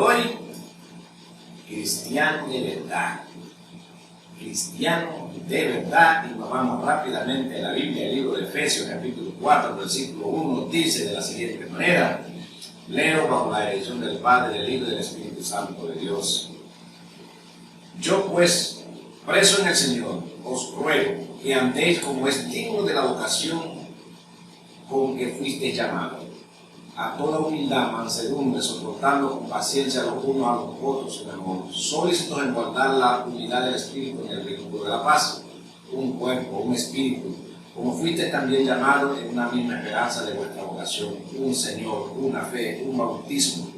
hoy, cristiano de verdad. Cristiano de verdad. Y nos vamos rápidamente a la Biblia, el libro de Efesios, capítulo 4, versículo 1, dice de la siguiente manera. Leo bajo la dirección del Padre, del Hijo y del Espíritu Santo de Dios. Yo pues, preso en el Señor, os ruego que andéis como es digno de la vocación con que fuisteis llamados, a toda humildad, mansedumbre, soportando con paciencia los unos a los otros en amor, solícitos en guardar la unidad del Espíritu en el vínculo de la paz, un cuerpo, un espíritu, como fuisteis también llamados en una misma esperanza de vuestra vocación, un Señor, una fe, un bautismo,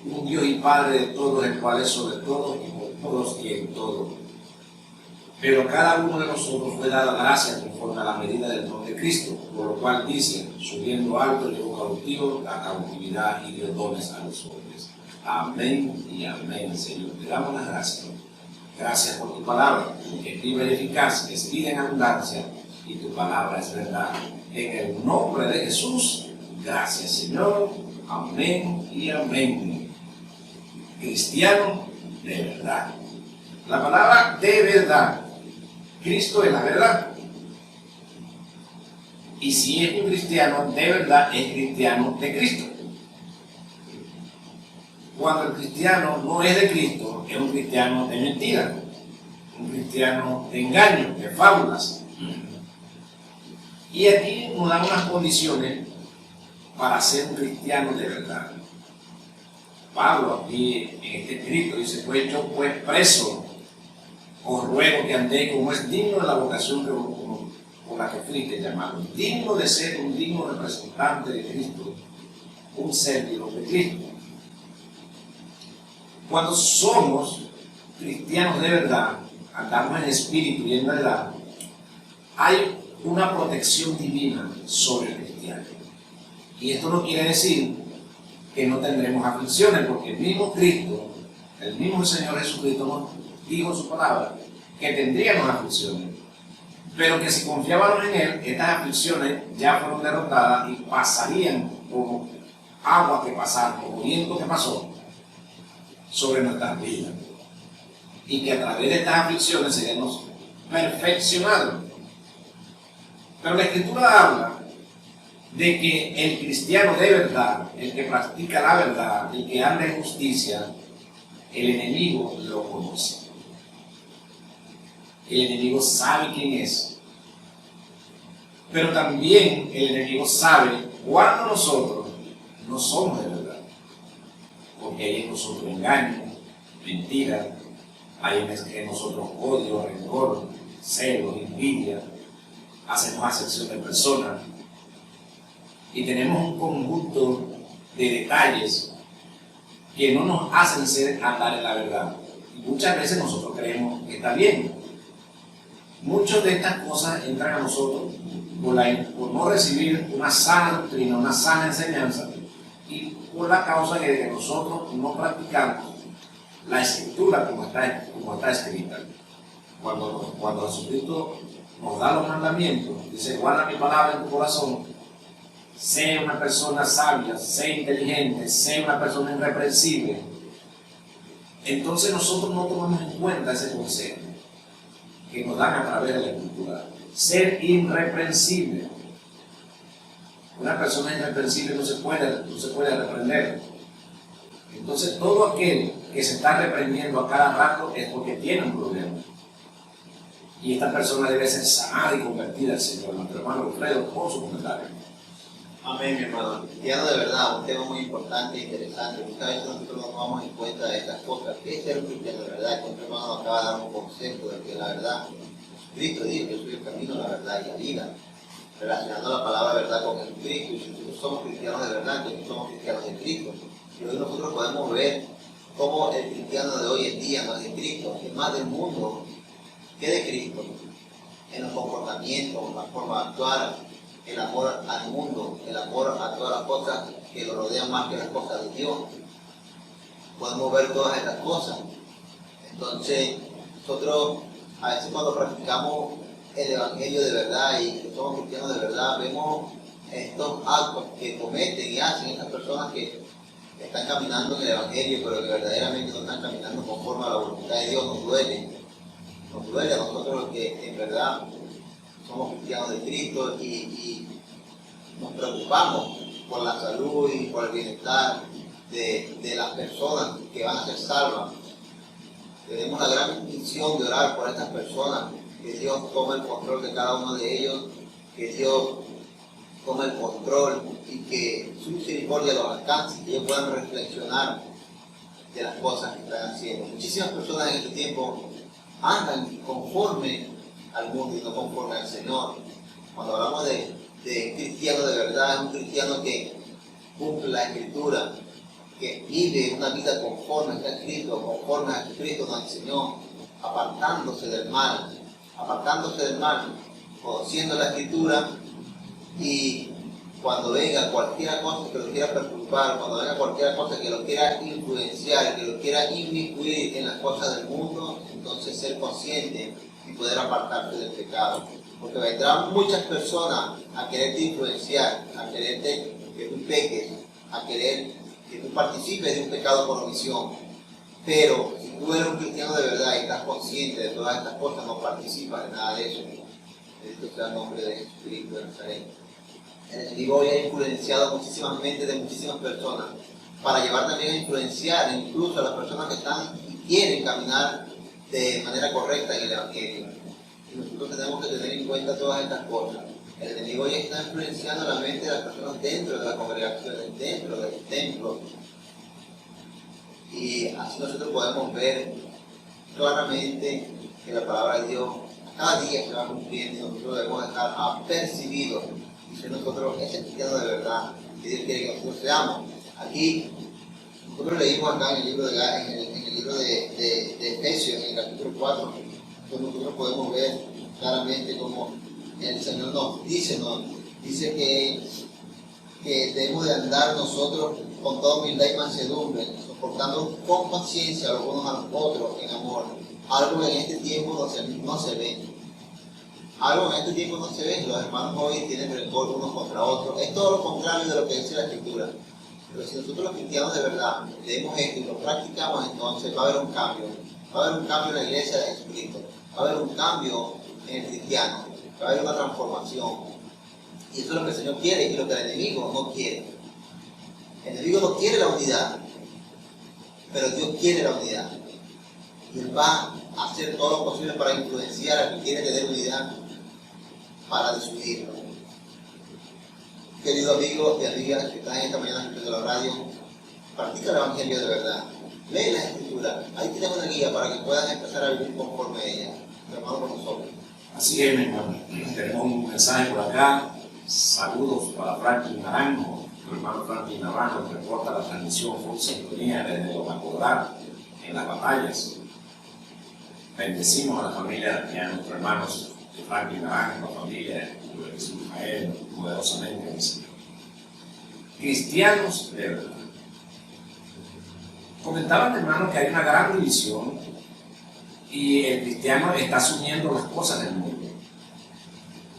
un Dios y Padre de todos, el cual es sobre todos y por todos y en todo. Pero cada uno de nosotros fue dada gracia conforme a la medida del don de Cristo, por lo cual dice, subiendo alto llevó cautivo la cautividad y dio dones a los hombres. Amén y amén, Señor. Te damos las gracias. Gracias por tu palabra, que es viva y eficaz, que es vida en abundancia, y tu palabra es verdad. En el nombre de Jesús, gracias, Señor. Amén y amén. Cristiano de verdad. La palabra de verdad. Cristo es la verdad. Y si es un cristiano de verdad, es cristiano de Cristo. Cuando el cristiano no es de Cristo, es un cristiano de mentira, un cristiano de engaño, de fábulas. Y aquí nos dan unas condiciones para ser un cristiano de verdad. Pablo aquí en este escrito dice, pues yo pues preso, os ruego que andéis como es digno de la vocación con la que fuiste llamado, digno de ser un digno representante de Cristo, un servidor de Cristo. Cuando somos cristianos de verdad, andamos en espíritu y en verdad, hay una protección divina sobre el cristiano. Y esto no quiere decir que no tendremos aflicciones, porque el mismo Cristo, el mismo Señor Jesucristo nos dijo en su palabra que tendríamos aflicciones, pero que si confiábamos en Él, estas aflicciones ya fueron derrotadas y pasarían como agua que pasaron, como viento que pasó sobre nuestras vidas, y que a través de estas aflicciones seremos perfeccionados. Pero la Escritura habla de que el cristiano de verdad, el que practica la verdad, el que anda en justicia, el enemigo lo conoce. El enemigo sabe quién es. Pero también el enemigo sabe cuándo nosotros no somos de verdad. Porque hay en nosotros engaño, mentira, hay en nosotros odio, rencor, celo, envidia, hacemos acepción de personas y tenemos un conjunto de detalles que no nos hacen andar en la verdad. Y muchas veces nosotros creemos que está bien. Muchas de estas cosas entran a nosotros por no recibir una sana doctrina, una sana enseñanza, y por la causa de que nosotros no practicamos la Escritura como está escrita. Cuando Jesucristo nos da los mandamientos, dice, guarda mi palabra en tu corazón, sé una persona sabia, sé inteligente, sé una persona irreprensible. Entonces nosotros no tomamos en cuenta ese consejo que nos dan a través de la Escritura. Ser irreprensible. Una persona irreprensible no se puede reprender. Entonces todo aquel que se está reprendiendo a cada rato es porque tiene un problema. Y esta persona debe ser sanada y convertida al Señor. Nuestro hermano Alfredo, por su comentario. Amén, mi hermano. Cristiano de verdad, un tema muy importante e interesante. Muchas veces nosotros no tomamos en cuenta de estas cosas. ¿Qué es ser un cristiano de verdad? Que nuestro hermano acaba de dar un concepto de que la verdad, Jesucristo dijo, yo soy el camino, la verdad y la vida. Relacionando la palabra verdad con Jesucristo. Y si nosotros somos cristianos de verdad, entonces somos cristianos de Cristo. Y hoy nosotros podemos ver cómo el cristiano de hoy en día no es de Cristo, es más del mundo que de Cristo. En los comportamientos, en la forma de actuar, el amor al mundo, el amor a todas las cosas que lo rodean más que las cosas de Dios. Podemos ver todas estas cosas. Entonces, nosotros a veces cuando practicamos el Evangelio de verdad y que somos cristianos de verdad, vemos estos actos que cometen y hacen estas personas que están caminando en el Evangelio, pero que verdaderamente no están caminando conforme a la voluntad de Dios, nos duele. Nos duele a nosotros los que en verdad somos cristianos de Cristo y nos preocupamos por la salud y por el bienestar de las personas que van a ser salvas. Tenemos la gran misión de orar por estas personas, que Dios tome el control de cada uno de ellos, que Dios tome el control y que su misericordia los alcance, que ellos puedan reflexionar de las cosas que están haciendo. Muchísimas personas en este tiempo andan conforme al mundo y no conforme al Señor. Cuando hablamos de cristiano de verdad, es un cristiano que cumple la Escritura, que vive una vida conforme a Cristo, conforme a Cristo nos enseñó, apartándose del mal, conociendo la Escritura, y cuando venga cualquier cosa que lo quiera perturbar, cuando venga cualquier cosa que lo quiera influenciar, que lo quiera inmiscuir en las cosas del mundo, entonces ser consciente y poder apartarse del pecado. Porque vendrán muchas personas a quererte influenciar, a quererte que tú peques, a querer que tú participes de un pecado por omisión. Pero si tú eres un cristiano de verdad y estás consciente de todas estas cosas, no participas de nada de eso. Bendito sea el nombre de Jesucristo de Nazaret. El enemigo hoy ha influenciado muchísimas mentes de muchísimas personas para llevar también a influenciar incluso a las personas que están y quieren caminar de manera correcta en el Evangelio. Y nosotros tenemos que tener en cuenta todas estas cosas. El enemigo hoy está influenciando la mente de las personas dentro de las congregaciones, dentro del templo. Y así nosotros podemos ver claramente que la palabra de Dios cada día se va cumpliendo y nosotros debemos estar apercibidos y ser nosotros ese cristiano de verdad que Dios quiere que nosotros seamos. Aquí nosotros leímos acá en el libro de Efesios, en el capítulo 4, donde nosotros podemos ver claramente cómo el Señor nos dice que debemos de andar nosotros con toda humildad y mansedumbre, soportando con paciencia los unos a los otros en amor. Algo que en este tiempo no se ve. Algo que en este tiempo no se ve. Los hermanos hoy tienen rencor unos contra otros. Es todo lo contrario de lo que dice la Escritura. Pero si nosotros los cristianos de verdad leemos esto y lo practicamos, entonces va a haber un cambio. Va a haber un cambio en la iglesia de Jesucristo. Va a haber un cambio en el cristiano. Va a haber una transformación. Y eso es lo que el Señor quiere y lo que el enemigo no quiere. El enemigo no quiere la unidad, pero Dios quiere la unidad. Y Él va a hacer todo lo posible para influenciar a quien quiere tener unidad, para desunirlo. Queridos amigos y amigas que están esta mañana escuchando la radio, practica el Evangelio de verdad. Lee la Escritura. Ahí tienes una guía para que puedas empezar a vivir conforme a ella. Hermano, con nosotros. Así es, mi hermano. Tenemos un mensaje por acá. Saludos para Franklin Naranjo. Mi hermano Franklin Naranjo reporta la transmisión full sintonía desde los Macodar en las batallas. Bendecimos a la familia y a nuestros hermanos de Franklin Naranjo, la familia de Israel, poderosamente en el Señor. Cristianos de verdad. Comentaban, hermanos, que hay una gran división y el cristiano está asumiendo las cosas del mundo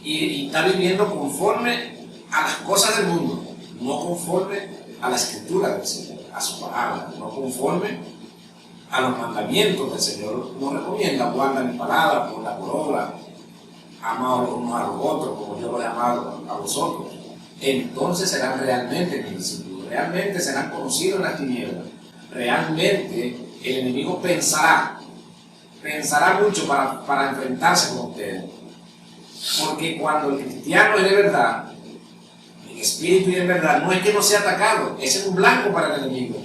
y está viviendo conforme a las cosas del mundo, no conforme a la Escritura del Señor, a su palabra, no conforme a los mandamientos del Señor. Nos recomienda: guarda mi palabra por la obra, ama los unos a los otros como yo lo he amado a vosotros. Entonces serán realmente mis discípulos, realmente serán conocidos en las tinieblas, realmente el enemigo pensará mucho para enfrentarse con ustedes. Porque cuando el cristiano es de verdad, en espíritu y en verdad, no es que no sea atacado, ese es un blanco para el enemigo.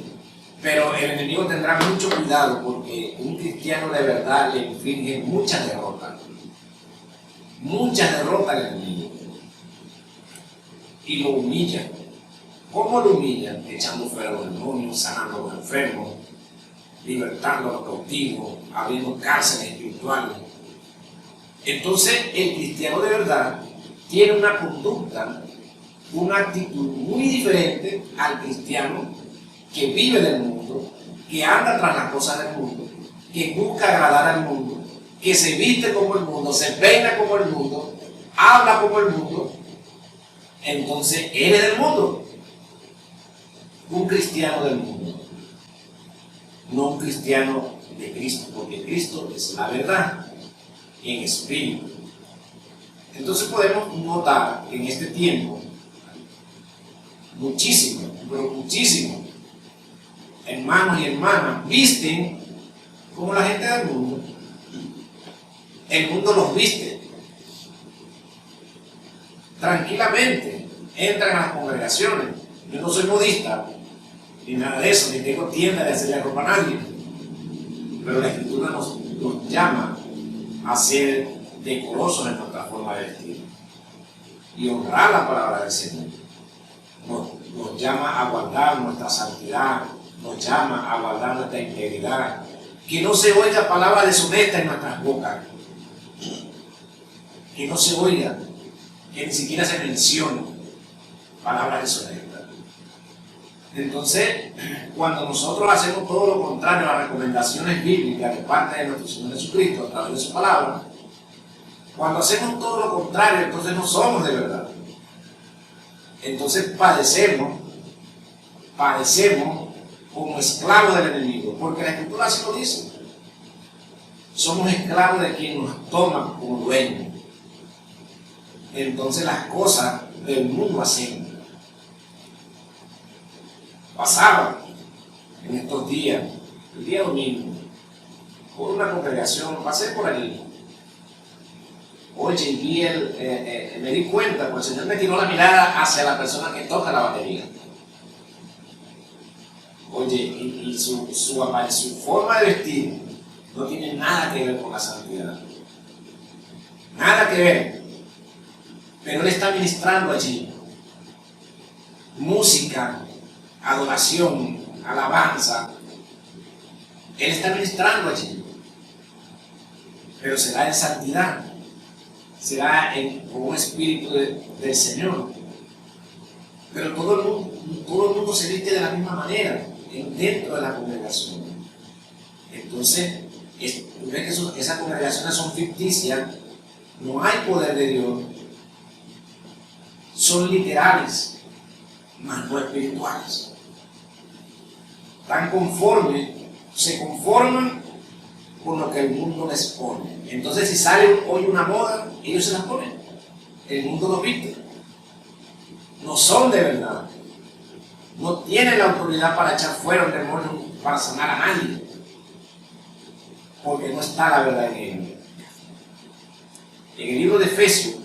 Pero el enemigo tendrá mucho cuidado porque un cristiano de verdad le inflige muchas derrotas. Muchas derrotas al enemigo. Y lo humillan. ¿Cómo lo humillan? Echando fuera a los demonios, sanando a los enfermos, libertando a los cautivos, abriendo cárceles espirituales. Entonces, el cristiano de verdad tiene una conducta, una actitud muy diferente al cristiano que vive del mundo, que anda tras las cosas del mundo, que busca agradar al mundo, que se viste como el mundo, se peina como el mundo, habla como el mundo. Entonces, él es del mundo. un cristiano del mundo, no un cristiano de Cristo, porque Cristo es la verdad en espíritu. Entonces podemos notar que en este tiempo muchísimo, pero muchísimo, hermanos y hermanas visten como la gente del mundo. El mundo los viste tranquilamente, entran a las congregaciones. Yo no soy modista ni nada de eso, ni tengo tienda de hacerle ropa a nadie, pero la Escritura nos llama a ser decorosos en nuestra forma de vestir y honrar la palabra del Señor. Nos llama a guardar nuestra santidad, nos llama a guardar nuestra integridad, que no se oiga palabra deshonesta en nuestras bocas, que no se oiga, que ni siquiera se mencione palabras deshonestas. Entonces, cuando nosotros hacemos todo lo contrario a las recomendaciones bíblicas de parte de nuestro Señor Jesucristo a través de su palabra, cuando hacemos todo lo contrario, entonces no somos de verdad. Entonces padecemos como esclavos del enemigo, porque la Escritura así lo dice. Somos esclavos de quien nos toma como dueños. Entonces las cosas del mundo hacemos. Pasaba en estos días, el día domingo, por una congregación, pasé por allí. Oye, y me di cuenta, pues el Señor me tiró la mirada hacia la persona que toca la batería. Oye, y su forma de vestir no tiene nada que ver con la santidad. Nada que ver. Pero él está ministrando allí. Música, adoración, alabanza. Él está ministrando allí. Pero será en santidad. Será con un espíritu del Señor. Pero todo el mundo se viste de la misma manera dentro de la congregación. Entonces, tú ves que esas congregaciones son ficticias, no hay poder de Dios, son literales, mas no espirituales. Se conforman con lo que el mundo les pone. Entonces, si sale hoy una moda, ellos se la ponen. El mundo los viste. No son de verdad. No tienen la autoridad para echar fuera un demonio, para sanar a nadie. Porque no está la verdad en ellos. En el libro de Efesios,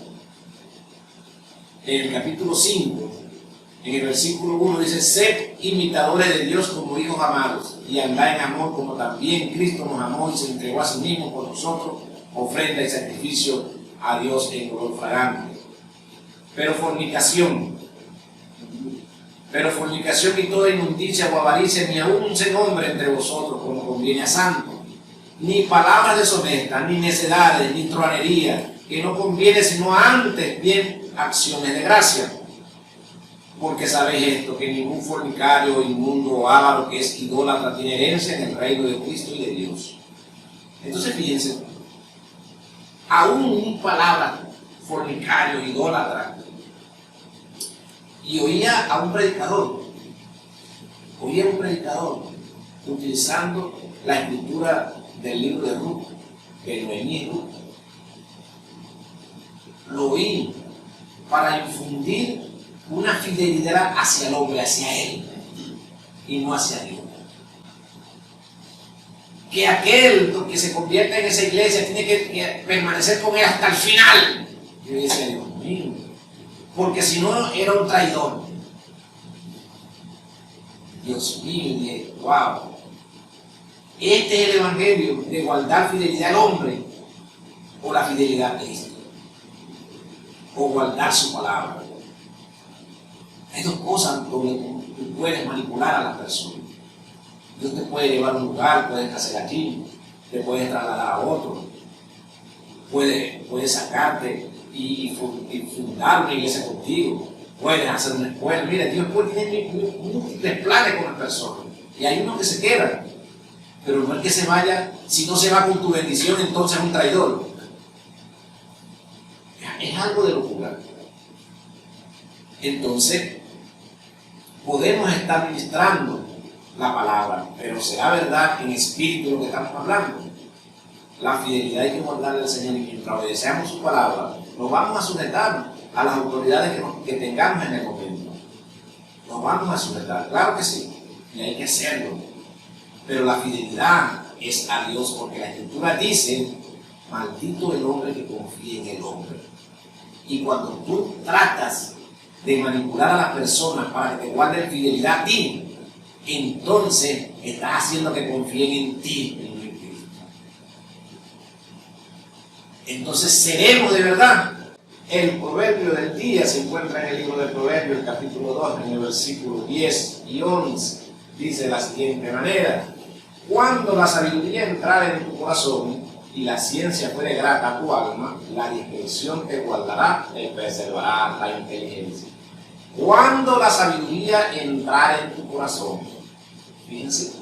en el capítulo 5, en el versículo 1 dice: sed imitadores de Dios como hijos amados, y andad en amor como también Cristo nos amó y se entregó a sí mismo por nosotros, ofrenda y sacrificio a Dios en olor fragante. Pero fornicación y toda inmundicia o avaricia ni aun se nombre entre vosotros como conviene a santo, ni palabras deshonestas, ni necedades, ni truhanería, que no conviene sino antes bien acciones de gracia. Porque sabéis esto, que ningún fornicario, inmundo o avaro que es idólatra tiene herencia en el reino de Cristo y de Dios. Entonces fíjense, aún palabra fornicario, idólatra, y oía a un predicador utilizando la escritura del libro de Ruth, de Noemí y Ruth. Lo oí para infundir una fidelidad hacia el hombre, hacia él, y no hacia Dios. Que aquel que se convierta en esa iglesia tiene que permanecer con él hasta el final. Yo decía, Dios mío, porque si no era un traidor. Dios mío, y dije, wow. Este es el evangelio de guardar fidelidad al hombre o la fidelidad a Cristo, o guardar su palabra. Hay dos cosas donde tú puedes manipular a las personas. Dios te puede llevar a un lugar, puedes hacer aquí, te puedes trasladar a otro, puede sacarte y fundar una iglesia contigo, puedes hacer una escuela. Mira, Dios puede tener múltiples planes con las personas, y hay uno que se queda, pero no es que se vaya. Si no se va con tu bendición, entonces es un traidor. Es algo de locura. Entonces, podemos estar ministrando la palabra, pero será verdad en espíritu lo que estamos hablando. La fidelidad hay que guardarle al Señor, y mientras obedecemos su palabra, nos vamos a sujetar a las autoridades que tengamos en el momento. Nos vamos a sujetar, claro que sí, y hay que hacerlo. Pero la fidelidad es a Dios, porque la Escritura dice: maldito el hombre que confía en el hombre. Y cuando tú tratas de manipular a las personas para que te guarden fidelidad a ti, entonces estás haciendo que confíen en ti, en Cristo. Entonces seremos de verdad. El proverbio del día se encuentra en el libro de Proverbios, el capítulo 2, en el versículo 10 y 11. Dice de la siguiente manera: cuando la sabiduría entrare en tu corazón y la ciencia fuere grata a tu alma, la discreción te guardará, te preservará la inteligencia. Cuando la sabiduría entrare en tu corazón, fíjense,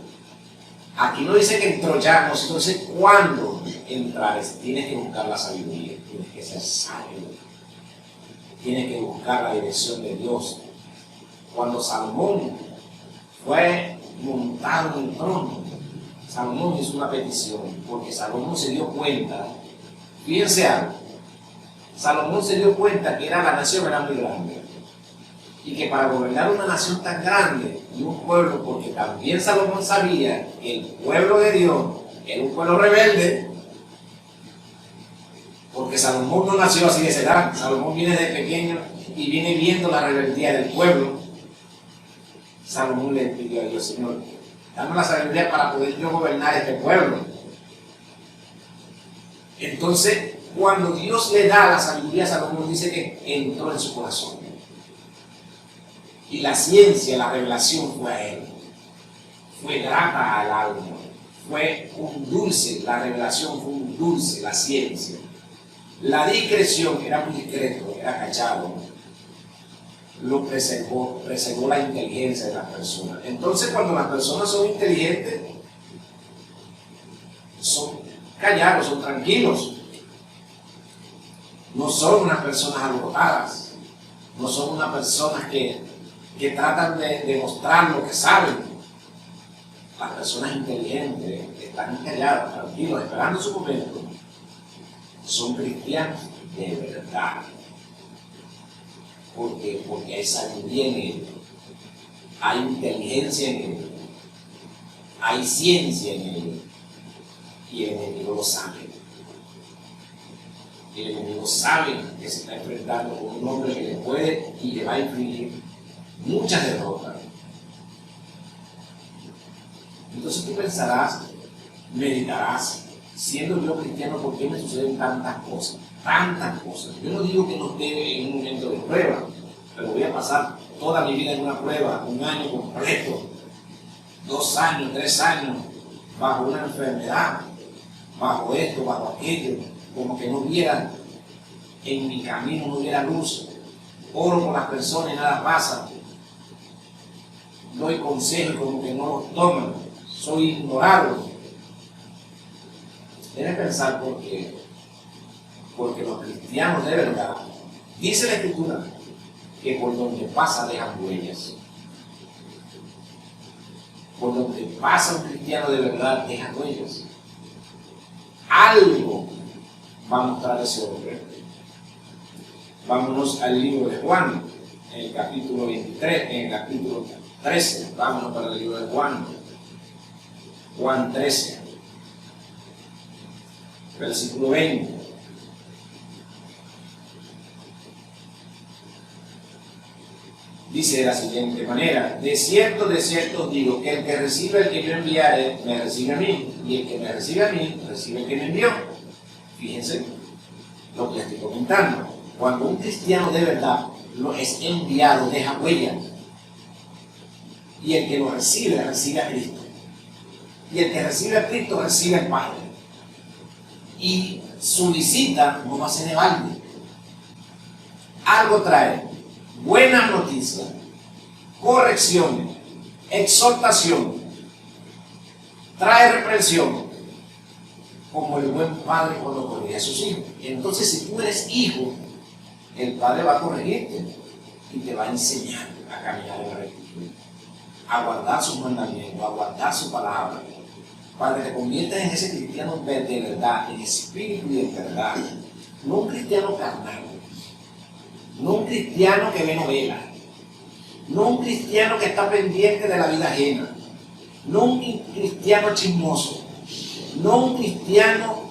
aquí no dice que entró ya, no, sino dice cuando entrares. Tienes que buscar la sabiduría, tienes que ser sabio, tienes que buscar la dirección de Dios. Cuando Salomón fue montado en el trono, Salomón hizo una petición, porque Salomón se dio cuenta, fíjense algo, Salomón se dio cuenta que la nación era muy grande, y que para gobernar una nación tan grande y un pueblo, porque también Salomón sabía que el pueblo de Dios era un pueblo rebelde, porque Salomón no nació así de esa edad, Salomón viene de pequeño y viene viendo la rebeldía del pueblo. Salomón le pidió a Dios: Señor, dame la sabiduría para poder yo gobernar este pueblo. Entonces, cuando Dios le da la sabiduría a Salomón, dice que entró en su corazón. Y la ciencia, la revelación fue a él. Fue grata al alma. Fue un dulce, la revelación fue un dulce, la ciencia. La discreción, era muy discreto, era callado. Lo preservó la inteligencia de las personas. Entonces, cuando las personas son inteligentes, son callados, son tranquilos. No son unas personas alborotadas. No son unas personas que tratan de demostrar lo que saben. Las personas inteligentes están calladas, tranquilos, esperando su momento. Son cristianos de verdad. Porque hay sabiduría en él, hay inteligencia en él, hay ciencia en él, y el enemigo lo sabe. El enemigo sabe que se está enfrentando con un hombre que le puede y le va a infligir muchas derrotas. Entonces tú pensarás, meditarás, siendo yo cristiano, ¿por qué me suceden tantas cosas? Tantas cosas. Yo no digo que no esté en un momento de prueba, pero voy a pasar toda mi vida en una prueba, un año completo, 2 años, 3 años, bajo una enfermedad, bajo esto, bajo aquello, como que no hubiera, en mi camino no hubiera luz. Oro por las personas y nada pasa. Doy consejos como que no los toman. Soy ignorado. Deben pensar por qué. Porque los cristianos de verdad, dice la Escritura, que por donde pasa dejan huellas. Por donde pasa un cristiano de verdad deja huellas. Algo va a mostrar ese hombre. Vámonos al libro de Juan, en el capítulo 23, en el capítulo 13. Vámonos para el libro de Juan. Juan 13, versículo 20. Dice de la siguiente manera: de cierto os digo, que el que recibe al que yo enviare, me recibe a mí, y el que me recibe a mí, recibe al que me envió. Fíjense lo que les estoy comentando. Cuando un cristiano de verdad lo es enviado, deja huella. Y el que lo recibe, recibe a Cristo. Y el que recibe a Cristo, recibe al Padre. Y su visita no va a ser de balde. Algo trae. Buenas noticias, corrección, exhortación, trae reprensión, como el buen padre cuando corrige a sus hijos. Entonces, si tú eres hijo, el padre va a corregirte y te va a enseñar a caminar en la rectitud. a guardar sus mandamientos, a guardar su palabra, para que te conviertas en ese cristiano de verdad, en espíritu y en verdad. No un cristiano carnal, no un cristiano que ve novelas, no un cristiano que está pendiente de la vida ajena, no un cristiano chismoso, no un cristiano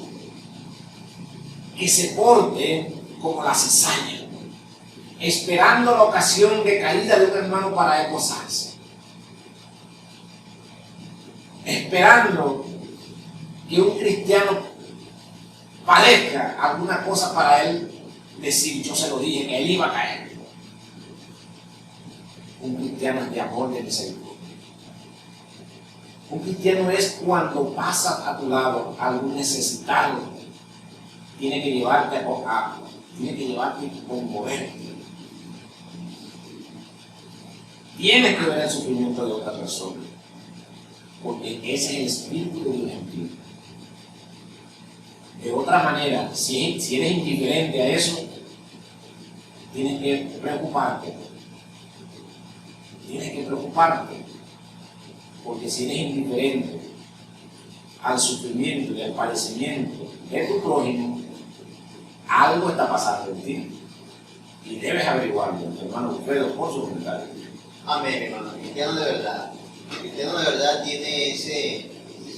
que se porte como la cizaña, esperando la ocasión de caída de un hermano para esposarse, esperando que un cristiano padezca alguna cosa para él decir, yo se lo dije, que él iba a caer. Un cristiano es de amor, de misericordia. Un cristiano es cuando pasa a tu lado algún necesitado, tiene que llevarte a conmover. Tienes que ver el sufrimiento de otra persona, porque ese es el Espíritu de Dios en ti. De otra manera, si eres indiferente a eso, tienes que preocuparte. Tienes que preocuparte, porque si eres indiferente al sufrimiento y al padecimiento de tu prójimo, algo está pasando en ti. Y debes averiguarlo, hermano Alfredo, por su comentario. Amén, hermano. El cristiano de verdad. El cristiano de verdad tiene ese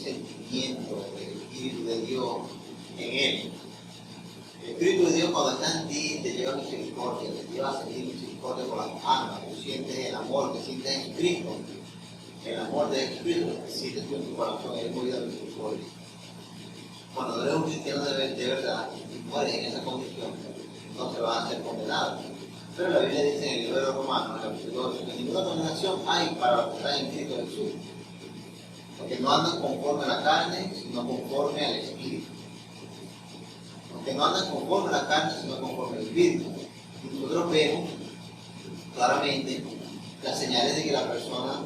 sentimiento del Espíritu de Dios en él. El Espíritu de Dios cuando está en ti te lleva a misericordia, te lleva a sentir misericordia por las almas. Tú sientes el amor que sientes en Cristo. El amor del Espíritu que sientes tú en tu corazón es movido a misericordia. Cuando eres un cristiano de verdad y mueres en esa condición, no se van a ser condenados. Pero la Biblia dice en el libro de los Romanos, en el capítulo 8, que ninguna condenación hay para los que están en Cristo Jesús. Porque no andan conforme a la carne, sino conforme al Espíritu. Porque no andan conforme a la carne, sino conforme al Espíritu. Y nosotros vemos claramente las señales de que la persona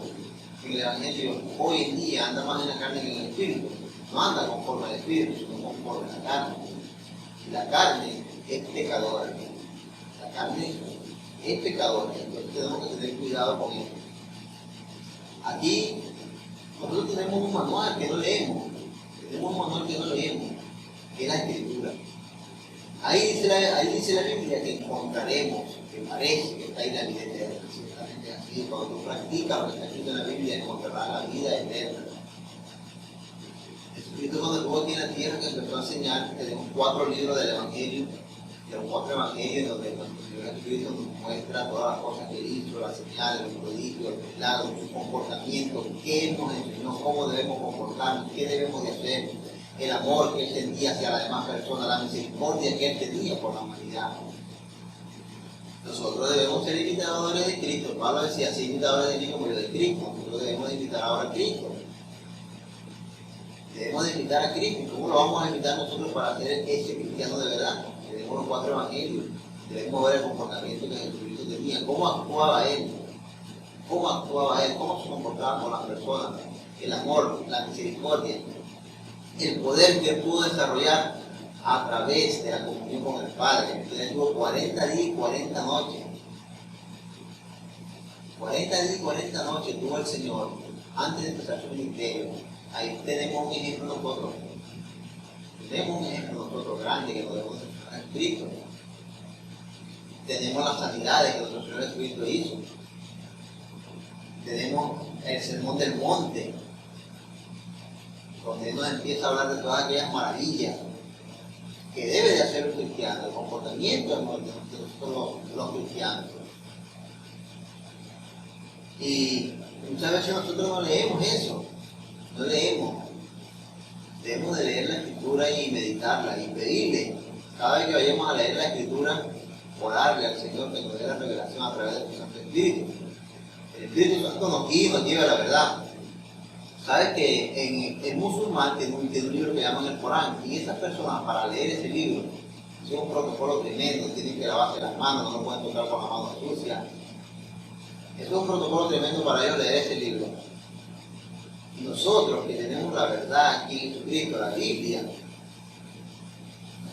en el Evangelio hoy en día anda más en la carne que en el Espíritu. No anda conforme al Espíritu, sino conforme a la carne. Y la carne es pecadora. La carne es pecadora, entonces tenemos que tener cuidado con esto. Aquí nosotros tenemos un manual que no leemos, que es la Escritura. Ahí dice la Biblia que encontraremos, que parece que está ahí la vida eterna. Ciertamente así, cuando tú practicas lo que está escrito en la Biblia, encontrarás la vida eterna. Jesucristo cuando estuvo aquí en la tierra, que empezó a enseñar, tenemos 4 libros del Evangelio, de los 4 evangelios donde nuestro Señor Jesucristo nos muestra todas las cosas que Él hizo, las señales, los prodigios, los milagros, su comportamiento, qué Él nos enseñó, cómo debemos comportarnos, qué debemos de hacer, el amor que Él sentía hacia las demás personas, la misericordia que Él tenía por la humanidad. Nosotros debemos ser imitadores de Cristo. Pablo decía, sí, imitadores de mí como yo de Cristo. Nosotros debemos de imitar ahora a Cristo. Debemos de imitar a Cristo. ¿Y cómo lo vamos a imitar nosotros para ser ese cristiano de verdad? Tenemos los 4 evangelios, debemos ver el comportamiento que Jesucristo tenía, cómo actuaba Él, cómo se comportaba con las personas, el amor, la misericordia, el poder que Él pudo desarrollar a través de la comunión con el Padre. Él tuvo 40 días y 40 noches. 40 días y 40 noches tuvo el Señor antes de empezar su ministerio. Ahí tenemos un ejemplo nosotros. Tenemos un ejemplo nosotros grande que nos debemos de Cristo. Tenemos las sanidades que nuestro Señor Jesucristo hizo. Tenemos el sermón del monte, donde Él nos empieza a hablar de todas aquellas maravillas que debe de hacer un cristiano, el comportamiento de nosotros los cristianos. Y muchas veces nosotros no leemos eso, no leemos. Debemos de leer la Escritura y meditarla y pedirle, cada vez que vayamos a leer la Escritura, orarle al Señor que nos dé la revelación a través de su Santo Espíritu. El Espíritu Santo nos guía y nos lleva a la verdad. Sabes que en el musulmán tiene un libro que llaman el Corán, y esas personas para leer ese libro, es un protocolo tremendo, tienen que lavarse las manos, no lo pueden tocar con las manos sucias. Eso es un protocolo tremendo para ellos leer ese libro. Y nosotros que tenemos la verdad aquí en Jesucristo, la Biblia,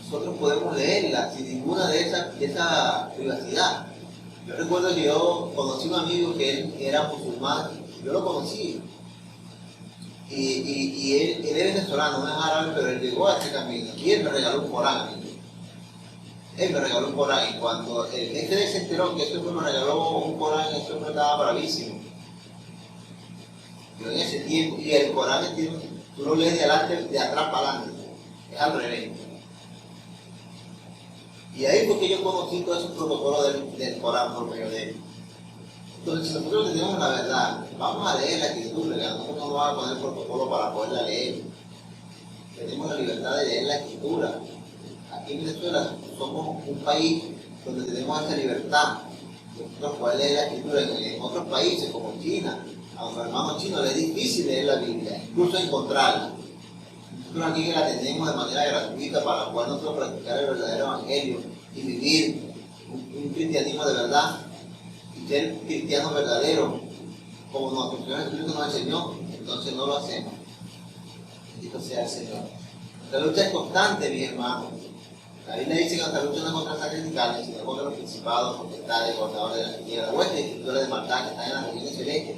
nosotros podemos leerla sin ninguna de esa privacidad. Yo recuerdo que yo conocí a un amigo que él era musulmán Yo lo conocí. Y él es venezolano, no es árabe, pero él llegó a este camino. Y él me regaló un Corán a mí. Él me regaló un Corán. Y cuando el jefe de él se enteró que ese hombre me regaló un Corán, ese hombre estaba bravísimo. Yo en ese tiempo, y el Corán tú lo lees de atrás para adelante. Es al revés. Y ahí fue que yo conocí todos esos protocolos del Corán por medio de él. Entonces, si nosotros tenemos la verdad, vamos a leer la escritura, nosotros no vamos a poner protocolo para poderla leer. Tenemos la libertad de leer la escritura. Aquí en Venezuela somos un país donde tenemos esa libertad. Nosotros podemos leer la escritura en otros países como China. A los hermanos chinos les es difícil leer la Biblia, incluso encontrarla. Nosotros aquí la tenemos de manera gratuita para poder nosotros practicar el verdadero evangelio y vivir un cristianismo de verdad. Ser cristianos verdaderos, como nuestro Señor Jesucristo nos enseñó, entonces no lo hacemos. Bendito sea el Señor. Nuestra lucha es constante, mis hermanos. La Biblia dice que nuestra lucha no es contra sangre ni carne, sino contra los principados, potestades, gobernadores de la tierra, huestes y escritores de maldad que están en las regiones celestes.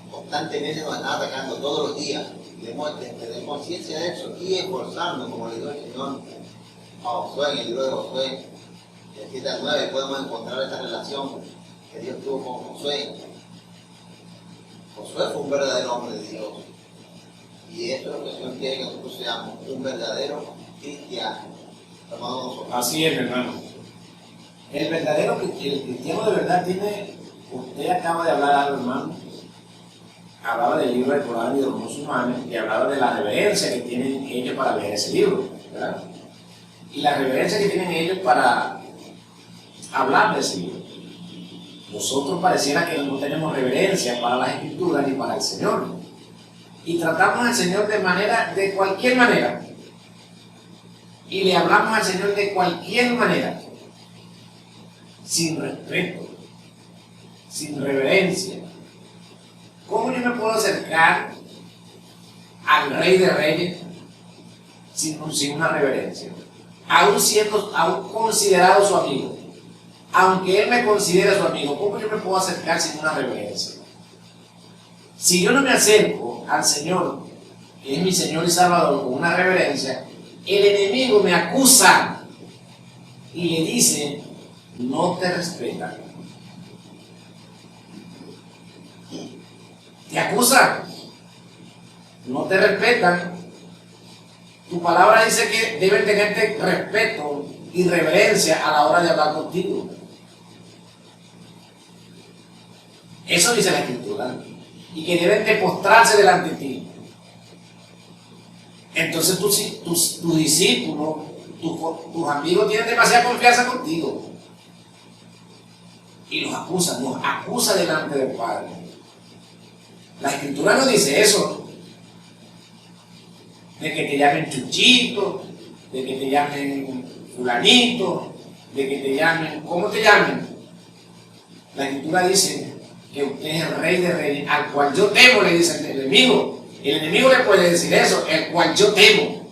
Constantemente nos están atacando todos los días. Debemos tener conciencia de eso y esforzarnos, como le dijo el Señor a Josué en el libro de Josué, del 7 al 9, podemos encontrar esta relación que Dios tuvo con Josué. Josué fue un verdadero hombre de Dios. Y esto es lo que el Señor quiere que nosotros seamos, un verdadero cristiano. Así es, hermano. El cristiano de verdad tiene, usted acaba de hablar algo, hermano. Hablaba del libro del Corán y de los musulmanes y hablaba de la reverencia que tienen ellos para leer ese libro, ¿verdad? Y la reverencia que tienen ellos para hablar de ese libro. Nosotros pareciera que no tenemos reverencia para las escrituras ni para el Señor. Y tratamos al Señor de cualquier manera. Y le hablamos al Señor de cualquier manera. Sin respeto. Sin reverencia. ¿Cómo yo me puedo acercar al Rey de Reyes sin una reverencia? Aún considerado su amigo. Aunque Él me considere su amigo, ¿cómo yo me puedo acercar sin una reverencia? Si yo no me acerco al Señor, que es mi Señor y Salvador, con una reverencia, el enemigo me acusa y le dice, no te respetan. Te acusa, no te respetan. Tu palabra dice que deben tenerte respeto y reverencia a la hora de hablar contigo. Eso dice la Escritura. Y que deben de postrarse delante de ti. Entonces tus discípulos, tus amigos tienen demasiada confianza contigo. Y nos acusa delante del Padre. La Escritura no dice eso. De que te llamen Chuchito, de que te llamen Fulanito, de que te llamen, ¿cómo te llamen? La Escritura dice que usted es el Rey de Reyes, al cual yo temo, le dice el enemigo. El enemigo le puede decir eso, el cual yo temo.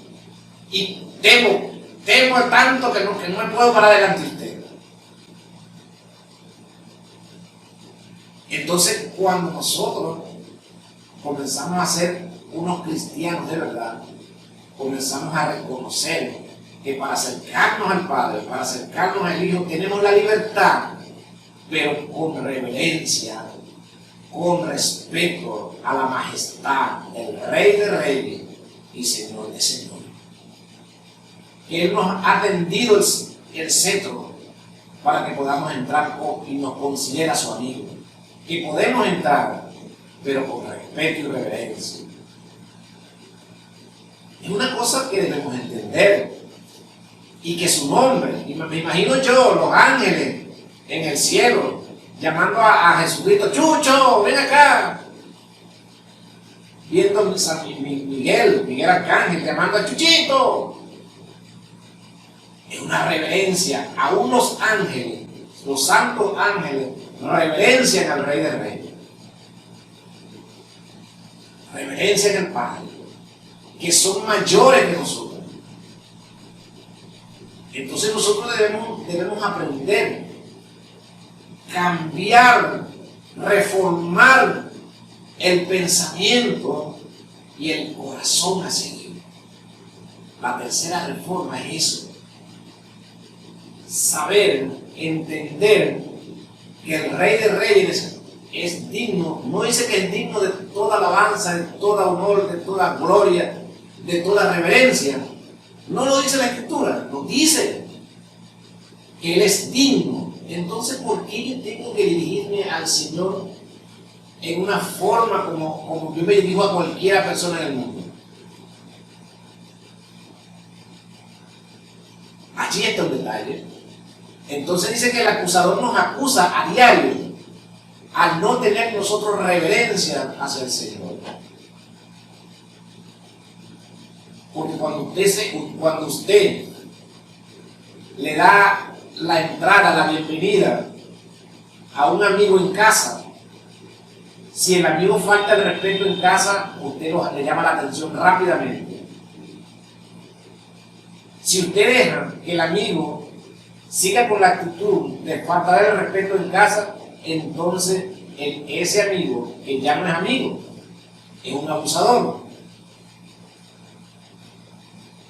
Y temo tanto que no me puedo parar delante de usted. Entonces, cuando nosotros comenzamos a ser unos cristianos de verdad, comenzamos a reconocer que para acercarnos al Padre, para acercarnos al Hijo, tenemos la libertad, pero con reverencia, con respeto a la majestad del Rey de Reyes y Señor de Señores. Que Él nos ha tendido el cetro para que podamos entrar y nos considera su amigo. Que podemos entrar, pero con respeto y reverencia. Es una cosa que debemos entender. Y que su nombre, y me imagino yo, los ángeles en el cielo, llamando a Jesucristo, Chucho, ven acá. Viendo a Miguel Arcángel, llamando a Chuchito. Es una reverencia. Aún los ángeles, los santos ángeles, reverencian al Rey de Reyes. Reverencian al Padre, que son mayores que nosotros. Entonces nosotros debemos aprender, cambiar, reformar el pensamiento y el corazón hacia Dios. La tercera reforma es eso. Saber, entender que el Rey de Reyes es digno, no dice que es digno de toda alabanza, de toda honor, de toda gloria, de toda reverencia. No lo dice la Escritura, lo dice que Él es digno. Entonces, ¿por qué yo tengo que dirigirme al Señor en una forma como yo me dirijo a cualquier persona en el mundo? Allí está un detalle. Entonces dice que el acusador nos acusa a diario al no tener nosotros reverencia hacia el Señor. Porque cuando usted le da la entrada, la bienvenida a un amigo en casa, si el amigo falta el respeto en casa, usted le llama la atención rápidamente. Si usted deja que el amigo siga con la actitud de faltar el respeto en casa, entonces ese amigo, que ya no es amigo, es un abusador.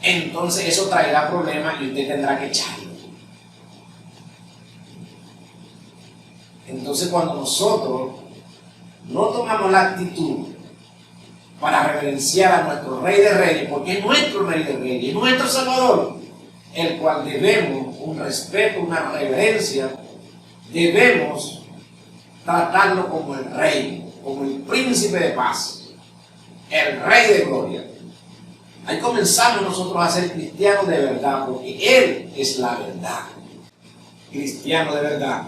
Entonces eso traerá problemas y usted tendrá que echarlo. Entonces cuando nosotros no tomamos la actitud para reverenciar a nuestro Rey de Reyes, porque es nuestro Rey de Reyes, es nuestro Salvador, el cual debemos un respeto, una reverencia, debemos tratarlo como el Rey, como el Príncipe de paz, el Rey de gloria. Ahí comenzamos nosotros a ser cristianos de verdad, porque Él es la verdad. Cristiano de verdad.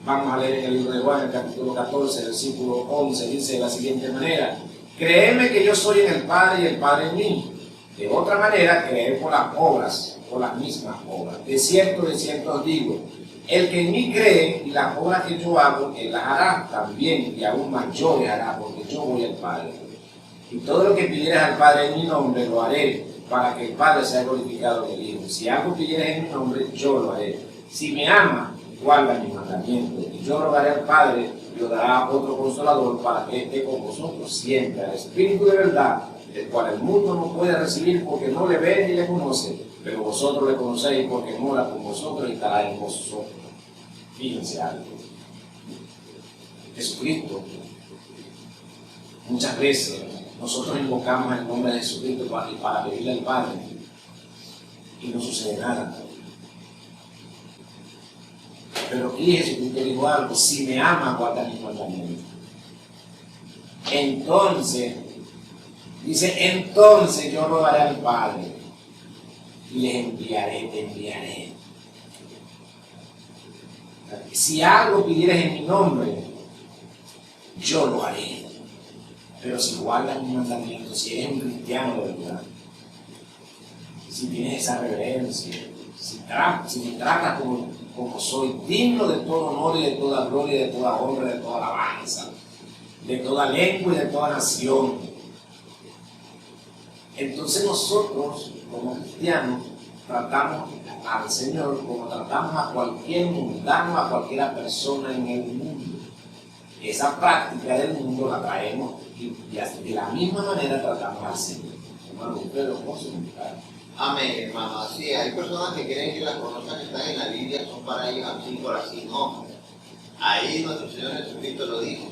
Vamos a leer en el libro de Juan, el capítulo 14, versículo 11, dice de la siguiente manera: créeme que yo soy en el Padre y el Padre en mí. De otra manera, creer por las obras, por las mismas obras. De cierto os digo, el que en mí cree y las obras que yo hago, Él las hará también, y aún mayores hará, porque yo voy al Padre. Y todo lo que pidieres al Padre en mi nombre, lo haré, para que el Padre sea glorificado en el Hijo. Si algo pidieres en mi nombre, yo lo haré. Si me ama, guarda mis mandamientos. Y yo rogaré al Padre, y os dará otro consolador, para que esté con vosotros siempre, al Espíritu de verdad, el cual el mundo no puede recibir porque no le ve ni le conoce, pero vosotros le conocéis porque mora con vosotros y estará en vosotros. Fíjense algo. Jesucristo, muchas veces nosotros invocamos el nombre de Jesucristo para pedirle al Padre y no sucede nada. Pero aquí Jesucristo dijo algo: si me ama, guarda mis mandamientos. Entonces, dice, entonces yo rogaré al Padre y les enviaré, te enviaré. Si algo pidieres en mi nombre, yo lo haré. Pero si guardas mis mandamientos, si eres un cristiano de verdad, si tienes esa reverencia, si me tratas como soy, digno de todo honor y de toda gloria, de toda honra, de toda alabanza, de toda lengua y de toda nación, entonces nosotros, como cristianos, tratamos al Señor como tratamos a cualquier mundano, a cualquier persona en el mundo. Esa práctica del mundo la traemos y de la misma manera tratamos al Señor. Hermano, ustedes lo conocen. Amén, hermano. Así es. Hay personas que creen que las cosas que están en la Biblia son para ellos así por así. No. Ahí nuestro Señor Jesucristo lo dijo: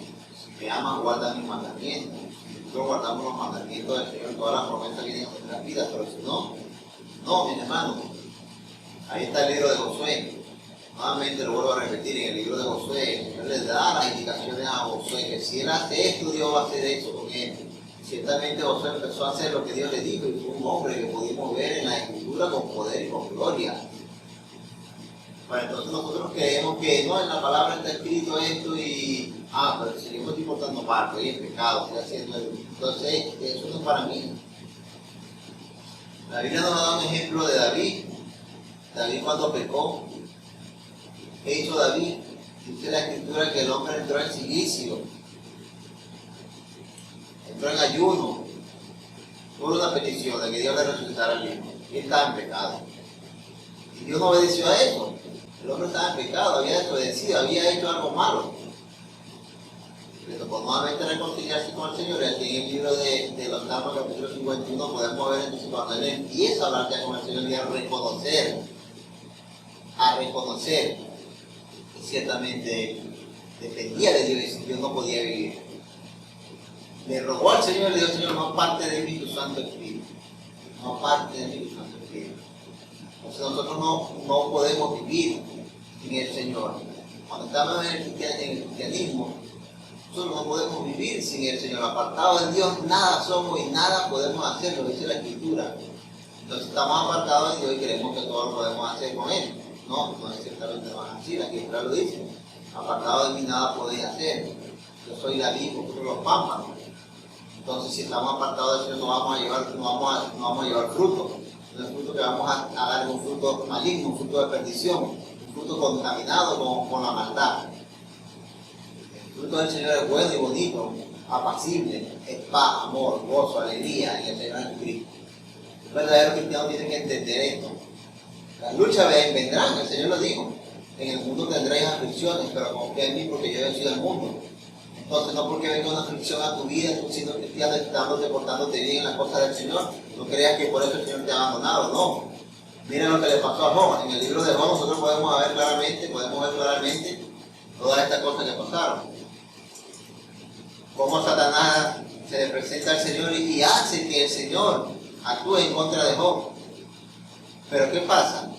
si me aman, guarda mis mandamientos. Nosotros guardamos los mandamientos del Señor, todas las promesas que tienen en nuestras vidas, pero si no, no, mis hermanos. Ahí está el libro de Josué. Nuevamente lo vuelvo a repetir, en el libro de Josué, el Señor les da las indicaciones a Josué, que si él hace esto, Dios va a hacer eso con él. Ciertamente Josué empezó a hacer lo que Dios le dijo, y fue un hombre que pudimos ver en la Escritura con poder y con gloria. Bueno, entonces nosotros creemos que no, en la palabra está escrito esto y, pero si yo me estoy portando mal, estoy en pecado, estoy haciendo eso. Entonces, eso no es para mí. La Biblia nos da un ejemplo de David. David cuando pecó, ¿qué hizo David? Dice la Escritura que el hombre entró en silicio, entró en ayuno, por una petición de que Dios le resucitara al hijo. Y él estaba en pecado. Y Dios no obedeció a eso. El hombre estaba en pecado, había desobedecido, había hecho algo malo. le tocó nuevamente reconciliarse con el Señor. Y aquí en el libro de los Salmos, capítulo 51, podemos ver entonces cuando él empieza a hablar ya con el Señor y a reconocer que ciertamente dependía de Dios y sin Dios no podía vivir. Le rogó al Señor y le dijo: Señor, no aparte de mí tu Santo Espíritu. No aparte de mí tu Santo Espíritu. Entonces nosotros no podemos vivir sin el Señor. Cuando estamos en el cristianismo, nosotros no podemos vivir sin el Señor. Apartados de Dios, nada somos y nada podemos hacer, lo dice la Escritura. Entonces estamos apartados de Dios y creemos que todo lo podemos hacer con Él. No es ciertamente más así, la Escritura lo dice. Apartados de mí nada podéis hacer. Yo soy la vid, vosotros los pámpanos. Entonces, si estamos apartados del Señor, no vamos a llevar fruto. No es fruto que vamos a dar, un fruto maligno, un fruto de perdición, un fruto contaminado con la maldad. El fruto del Señor es bueno y bonito, apacible, es paz, amor, gozo, alegría en el Señor Jesucristo. El verdadero cristiano tiene que entender esto. Las luchas vendrán, el Señor lo dijo. En el mundo tendréis aflicciones, pero confía en mí porque yo he vencido el mundo. Entonces, no porque venga una aflicción a tu vida, tú siendo cristiano, portándote bien en las cosas del Señor, no creas que por eso el Señor te ha abandonado, no. Mira lo que le pasó a Job. En el libro de Job nosotros podemos ver claramente todas estas cosas que pasaron. Cómo Satanás se le presenta al Señor y hace que el Señor actúe en contra de Job. Pero ¿qué pasa?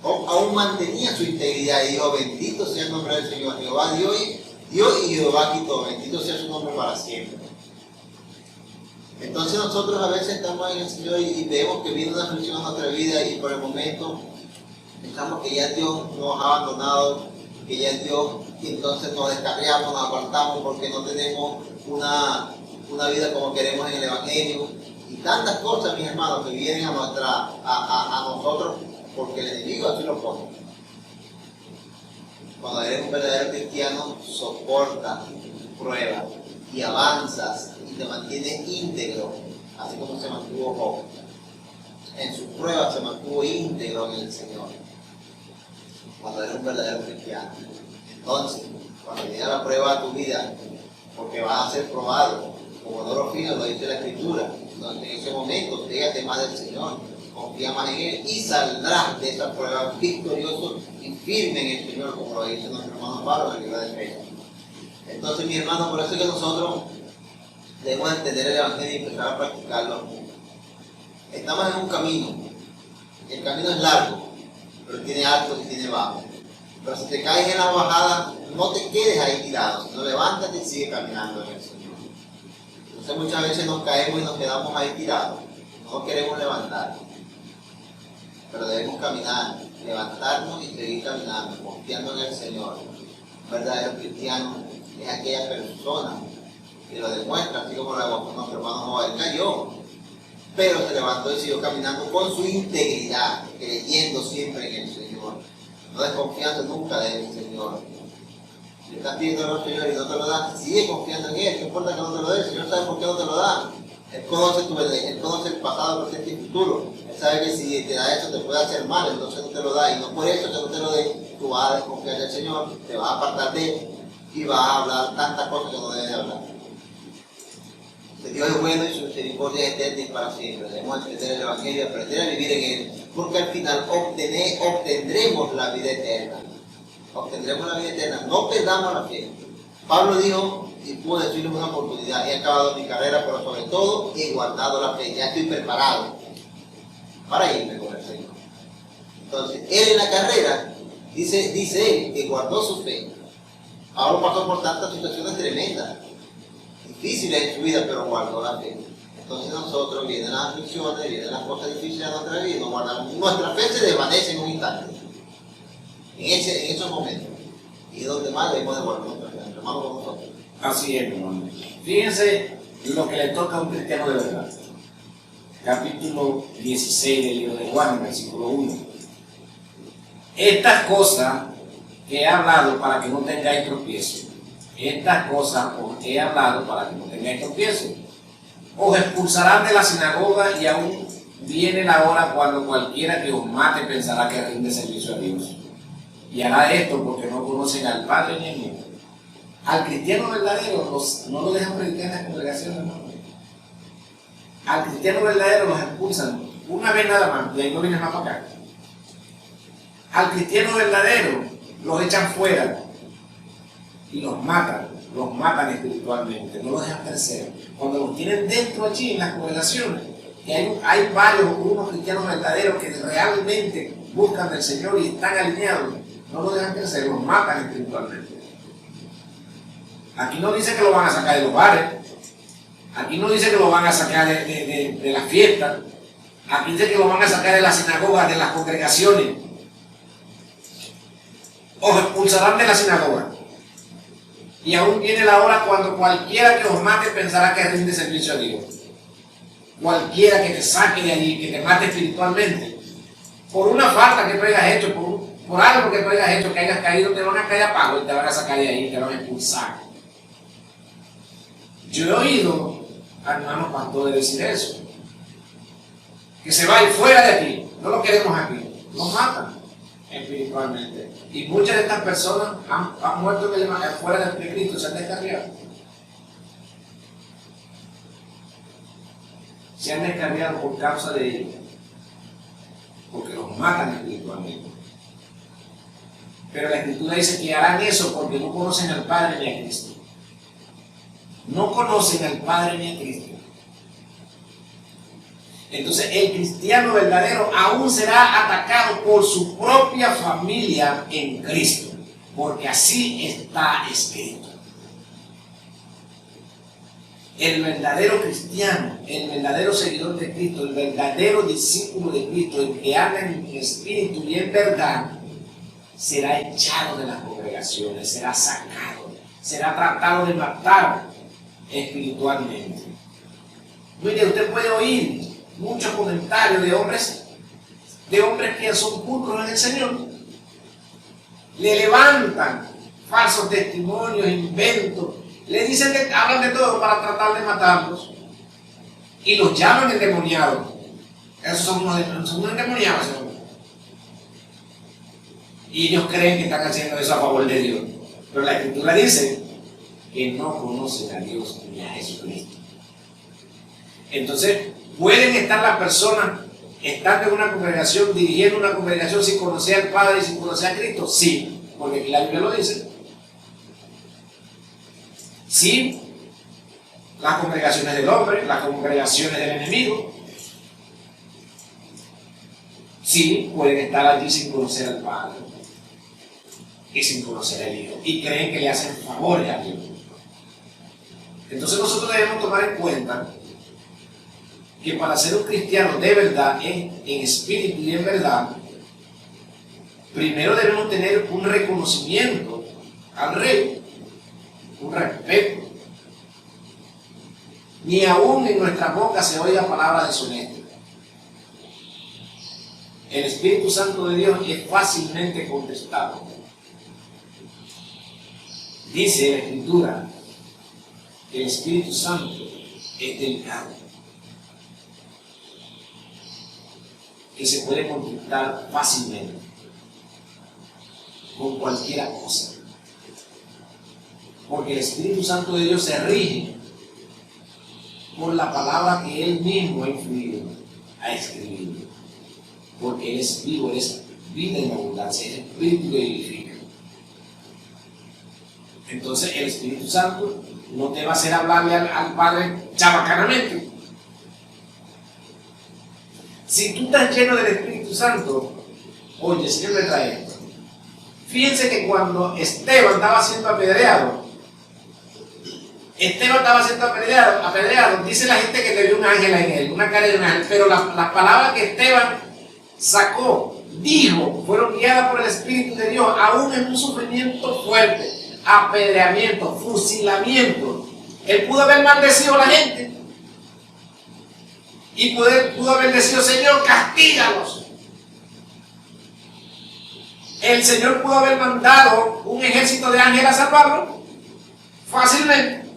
Job aún mantenía su integridad y dijo: bendito sea el nombre del Señor. Jehová dio y Jehová quitó, bendito sea su nombre para siempre. Entonces nosotros a veces estamos en el Señor y vemos que viene una aflicción en nuestra vida y por el momento pensamos que ya Dios nos ha abandonado, que ya Dios, y entonces nos descarriamos, nos apartamos porque no tenemos una vida como queremos en el Evangelio. Y tantas cosas, mis hermanos, que vienen a nosotros porque el enemigo así lo pone. Cuando eres un verdadero cristiano, soportas pruebas y avanzas y te mantienes íntegro, así como se mantuvo Job. En sus pruebas se mantuvo íntegro en el Señor. Cuando eres un verdadero cristiano. Entonces, cuando llega la prueba a tu vida, porque vas a ser probado, como oro fino, lo dice la Escritura, entonces en ese momento, pégate más del Señor, confía más en Él y saldrás de esa prueba victorioso y firme en el Señor, como lo dice nuestro hermano Pablo en el libro de Efesios. Entonces, mi hermano, por eso es que nosotros debemos entender el Evangelio y empezar a practicarlo. Estamos en un camino. El camino es largo, pero tiene altos y tiene bajos. Pero si te caes en la bajada, no te quedes ahí tirado, sino levántate y sigue caminando en el Señor. Entonces muchas veces nos caemos y nos quedamos ahí tirados. No queremos levantar. Pero debemos caminar, levantarnos y seguir caminando, confiando en el Señor. Un verdadero cristiano es aquella persona que lo demuestra, así como nuestro hermano Joel cayó, pero se levantó y siguió caminando con su integridad, creyendo siempre en el Señor, no desconfiando nunca del Señor. Si estás pidiendo al Señor y no te lo da, sigue confiando en Él, no importa que no te lo dé, el Señor sabe por qué no te lo da. Él conoce Él conoce el pasado, presente y futuro. Él sabe que si te da eso te puede hacer mal, entonces no te lo da. Y no por eso que no te lo dé, tú vas a desconfiar del Señor, te vas a apartar de Él y vas a hablar tantas cosas que no debes de hablar. Dios es bueno y su misericordia es eterna y para siempre. Debemos entender el Evangelio y aprender a vivir en Él, porque al final obtendremos la vida eterna. Obtendremos la vida eterna. No perdamos la fe. Pablo dijo, y pude decirle una oportunidad: he acabado mi carrera, pero sobre todo he guardado la fe. Ya estoy preparado para irme con el Señor. Entonces, él en la carrera, dice él, que guardó su fe. Pablo pasó por tantas situaciones tremendas, difíciles en su vida, pero guardó la fe. Entonces nosotros, vienen las aflicciones, vienen las cosas difíciles de nuestra vida y no guardamos. Nuestra fe se desvanece en un instante, en esos momentos. Y es donde más debemos de guardar nuestra fe, hermano, con nosotros. Así es, hermano. Fíjense lo que le toca a un cristiano de verdad. Capítulo 16 del libro de Juan, versículo 1. Estas cosas que he hablado para que no tengáis tropiezo. Estas cosas os he hablado para que no tengáis tropiezo. Os expulsarán de la sinagoga y aún viene la hora cuando cualquiera que os mate pensará que rinde servicio a Dios. Y hará esto porque no conocen al Padre ni al Hijo. Al cristiano verdadero no lo dejan predicar en las congregaciones, no. Al cristiano verdadero los expulsan una vez nada más y ahí no vienen más para acá. Al cristiano verdadero los echan fuera y los matan espiritualmente, no los dejan crecer. Cuando los tienen dentro allí en las congregaciones, que hay unos cristianos verdaderos que realmente buscan del Señor y están alineados, no los dejan crecer, los matan espiritualmente. Aquí no dice que lo van a sacar de los bares, aquí no dice que lo van a sacar de las fiestas, aquí dice que lo van a sacar de las sinagogas, de las congregaciones. Os expulsarán de la sinagoga. Y aún viene la hora cuando cualquiera que os mate pensará que rinde servicio a Dios. Cualquiera que te saque de allí, que te mate espiritualmente, por una falta que tú hayas hecho, por algo que tú hayas hecho, que hayas caído, te van a caer a pago y te van a sacar de ahí, te van a expulsar. Yo he oído a hermanos pastores decir eso, que se vaya fuera de aquí, no lo queremos aquí, nos matan espiritualmente. Y muchas de estas personas han muerto fuera de Cristo, se han descarriado. Se han descarriado por causa de ellos, porque los matan espiritualmente. Pero la Escritura dice que harán eso porque no conocen al Padre ni a Cristo. No conocen al Padre ni a Cristo. Entonces el cristiano verdadero aún será atacado por su propia familia en Cristo, porque así está escrito. El verdadero cristiano, el verdadero seguidor de Cristo, el verdadero discípulo de Cristo, el que anda en espíritu y en verdad, será echado de las congregaciones, será sacado, será tratado de matar espiritualmente. Mire, usted puede oír muchos comentarios de hombres que son pulcros en el Señor. Le levantan falsos testimonios, inventos, le dicen que hablan de todo para tratar de matarlos y los llaman endemoniados. Esos son unos endemoniados, ¿no? Y ellos creen que están haciendo eso a favor de Dios. Pero la Escritura dice que no conocen a Dios ni a Jesucristo. Entonces, ¿pueden estar las personas estando en una congregación, dirigiendo una congregación sin conocer al Padre y sin conocer a Cristo? Sí, porque aquí la Biblia lo dice. Sí, las congregaciones del hombre, las congregaciones del enemigo, sí, pueden estar allí sin conocer al Padre y sin conocer al Hijo, y creen que le hacen favores a Dios. Entonces nosotros debemos tomar en cuenta que para ser un cristiano de verdad, en espíritu y en verdad, primero debemos tener un reconocimiento al Rey, un respeto. Ni aún en nuestra boca se oiga palabra deshonesta. El Espíritu Santo de Dios es fácilmente contestado. Dice la Escritura que el Espíritu Santo es delicado, que se puede contestar fácilmente con cualquier cosa, porque el Espíritu Santo de Dios se rige por la palabra que Él mismo ha influido, ha escrito, porque Él es vivo, Él es vida en abundancia, es Espíritu que vivifica. Entonces el Espíritu Santo no te va a hacer hablarle al Padre chabacanamente. Si tú estás lleno del Espíritu Santo, oye, Señor me trae esto. Fíjense que cuando Esteban estaba siendo apedreado, dice la gente que le vio un ángel en él, una cara de un ángel, pero las palabras que Esteban sacó, dijo, fueron guiadas por el Espíritu de Dios, aún en un sufrimiento fuerte, apedreamiento, fusilamiento. Él pudo haber maldecido a la gente y pudo haber decidido, Señor, castígalos. El Señor pudo haber mandado un ejército de ángeles a salvarlo fácilmente.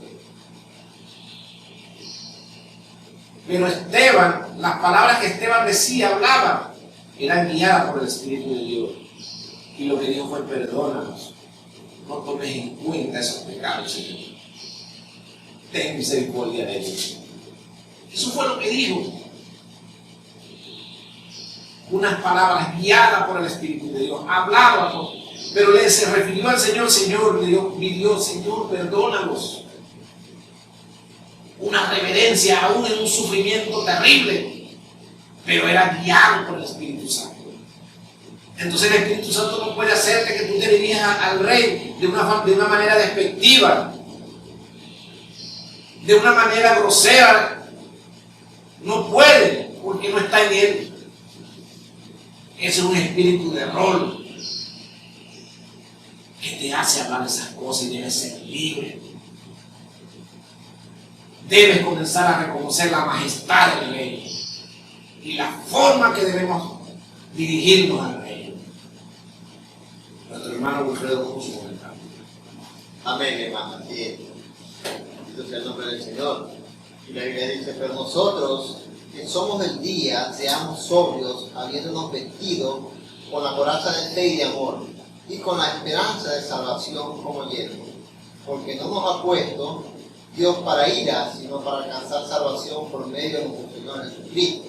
Pero Esteban, las palabras que Esteban decía, hablaba, eran guiadas por el Espíritu de Dios. Y lo que dijo fue, perdónanos, no tomes en cuenta esos pecados, Señor. Ten misericordia de ellos. Eso fue lo que dijo. Unas palabras guiadas por el Espíritu de Dios, hablaba a todos. Pero se refirió al Señor, Señor, mi Dios, Señor, perdónalos. Una reverencia aún en un sufrimiento terrible, pero era guiado por el Espíritu Santo. Entonces el Espíritu Santo no puede hacerte que tú te dirijas al Rey de una manera despectiva, de una manera grosera. No puede, porque no está en Él. Ese es un espíritu de rol que te hace hablar esas cosas y debes ser libre. Debes comenzar a reconocer la majestad del Rey y la forma que debemos dirigirnos al Rey. Nuestro hermano Wilfredo con su comentario. Amén, hermano. Así es. Bendito sea el nombre del Señor. Y la Biblia dice, pero nosotros, que somos del día, seamos sobrios, habiéndonos vestido con la coraza de fe y de amor, y con la esperanza de salvación como yelmo. Porque no nos ha puesto Dios para ira, sino para alcanzar salvación por medio de nuestro Señor Jesucristo,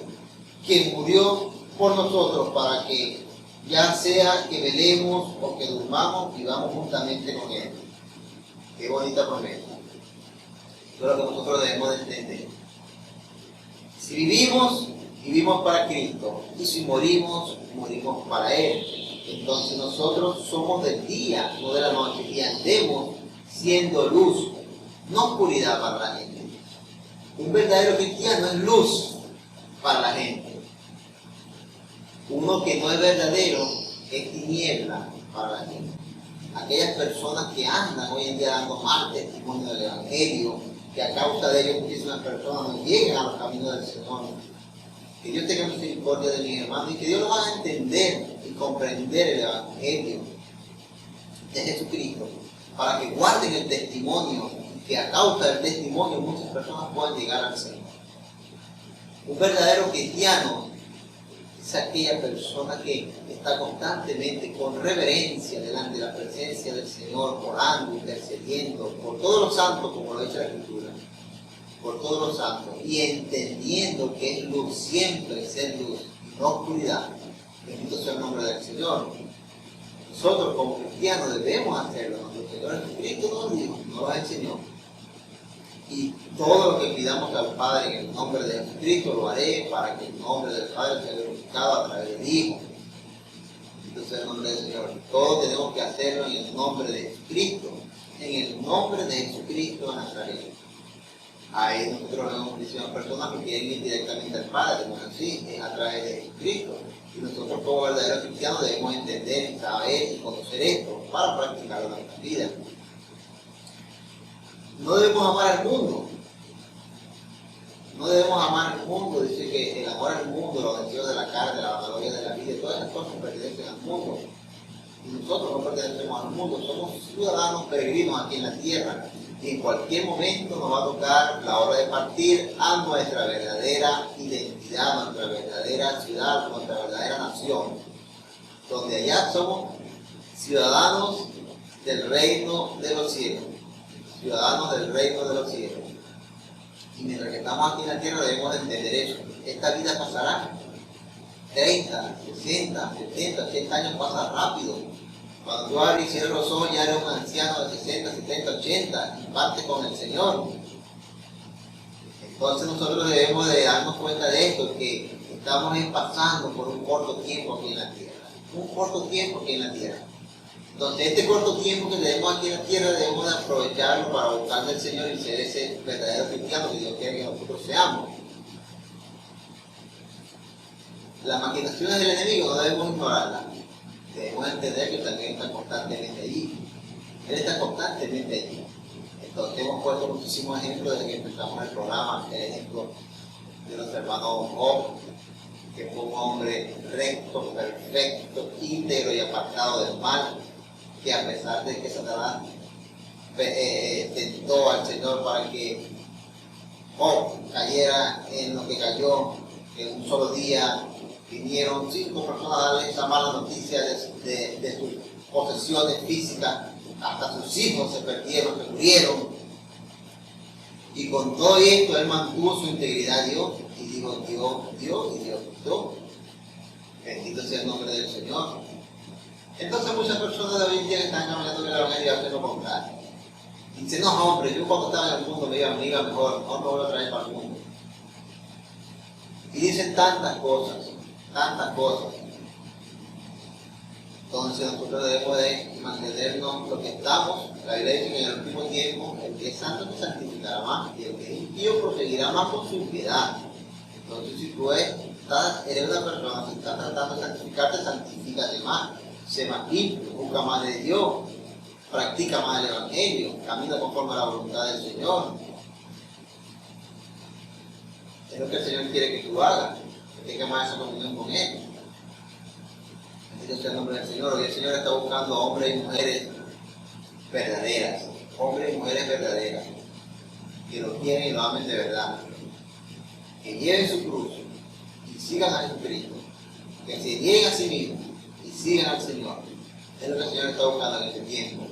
quien murió por nosotros para que, ya sea que velemos o que durmamos, vivamos juntamente con Él. Qué bonita promesa. Eso es lo que nosotros debemos de entender. Si vivimos, vivimos para Cristo, y si morimos, morimos para Él. Entonces nosotros somos del día, no de la noche, y andemos siendo luz, no oscuridad para la gente. Un verdadero cristiano es luz para la gente. Uno que no es verdadero es tiniebla para la gente. Aquellas personas que andan hoy en día dando mal testimonio del Evangelio, que a causa de ellos muchísimas personas no llegan a los caminos del Señor. Que Dios tenga misericordia de mis hermanos y que Dios los haga entender y comprender el Evangelio de Jesucristo, para que guarden el testimonio, que a causa del testimonio muchas personas puedan llegar al Señor. Un verdadero cristiano es aquella persona que está constantemente con reverencia delante de la presencia del Señor, orando, intercediendo por todos los santos, como lo dice la Escritura, por todos los santos, y entendiendo que es luz, siempre ser luz, y no oscuridad. Bendito sea el nombre del Señor. Nosotros como cristianos debemos hacerlo. Nuestro Señor Jesucristo nos dijo, nos enseñó. Y todo lo que pidamos al Padre en el nombre de Jesucristo lo haré para que el nombre del Padre sea glorificado a través del Hijo. Bendito sea el nombre del Señor. Todo tenemos que hacerlo en el nombre de Jesucristo. En el nombre de Jesucristo de Nazaret. Ahí nosotros vemos muchísimas personas que quieren ir directamente al Padre. Bueno, sí, es a través de Jesucristo. Y nosotros como verdaderos cristianos debemos entender, saber y conocer esto para practicarlo en nuestras vidas. No debemos amar al mundo. No debemos amar al mundo. Dice que el amor al mundo, los deseos de la carne, la vanagloria de la vida, todas esas cosas pertenecen al mundo. Y nosotros no pertenecemos al mundo, somos ciudadanos peregrinos aquí en la tierra. Y en cualquier momento nos va a tocar la hora de partir a nuestra verdadera identidad, nuestra verdadera ciudad, nuestra verdadera nación. Donde allá somos ciudadanos del reino de los cielos. Ciudadanos del reino de los cielos. Y mientras que estamos aquí en la tierra debemos entender eso. Esta vida pasará. 30, 60, 70, 80 años pasa rápido. Cuando tú abres y cierras los ojos ya eres un anciano de 60, 70, 80 y partes con el Señor. Entonces nosotros debemos de darnos cuenta de esto, que estamos pasando por un corto tiempo aquí en la tierra. Un corto tiempo aquí en la tierra. Entonces este corto tiempo que tenemos aquí en la tierra debemos de aprovecharlo para buscar del Señor y ser ese verdadero cristiano que Dios quiere que nosotros seamos. Las maquinaciones del enemigo no debemos ignorarlas. Debemos entender que también está constantemente allí. Él está constantemente allí. Entonces hemos puesto muchísimos ejemplos desde que empezamos el programa. El ejemplo de nuestro hermano Job, que fue un hombre recto, perfecto, íntegro y apartado del mal, que a pesar de que Satanás tentó al Señor para que Job cayera en lo que cayó, en un solo día vinieron 5 personas a darle esa mala noticia de sus posesiones físicas hasta sus hijos se perdieron, se murieron. Y con todo esto él mantuvo su integridad a Dios y dijo Dios. Bendito sea el nombre del Señor. Entonces muchas personas de hoy en día que están caminando en el Evangelio hacen lo contrario. Dicen, no hombre, yo cuando estaba en el mundo me iba mejor, no me voy a traer para el mundo. Y dicen tantas cosas. Entonces nosotros debemos de mantenernos lo que estamos. La Biblia dice que en el último tiempo el que es santo se santificará más y el que es impío proseguirá más con su impiedad. Entonces si tú eres una persona que está tratando de santificarte, santifícate más, sé más limpio, busca más de Dios, practica más el Evangelio, camina conforme a la voluntad del Señor. Es lo que el Señor quiere que tú hagas, que tengas más esa comunión con Él. Bendito sea el nombre del Señor. Hoy el Señor está buscando hombres y mujeres verdaderas, que lo quieren y lo amen de verdad, que lleven su cruz y sigan a Jesucristo, que se nieguen a sí mismos y sigan al Señor. Es lo que el Señor está buscando en este tiempo.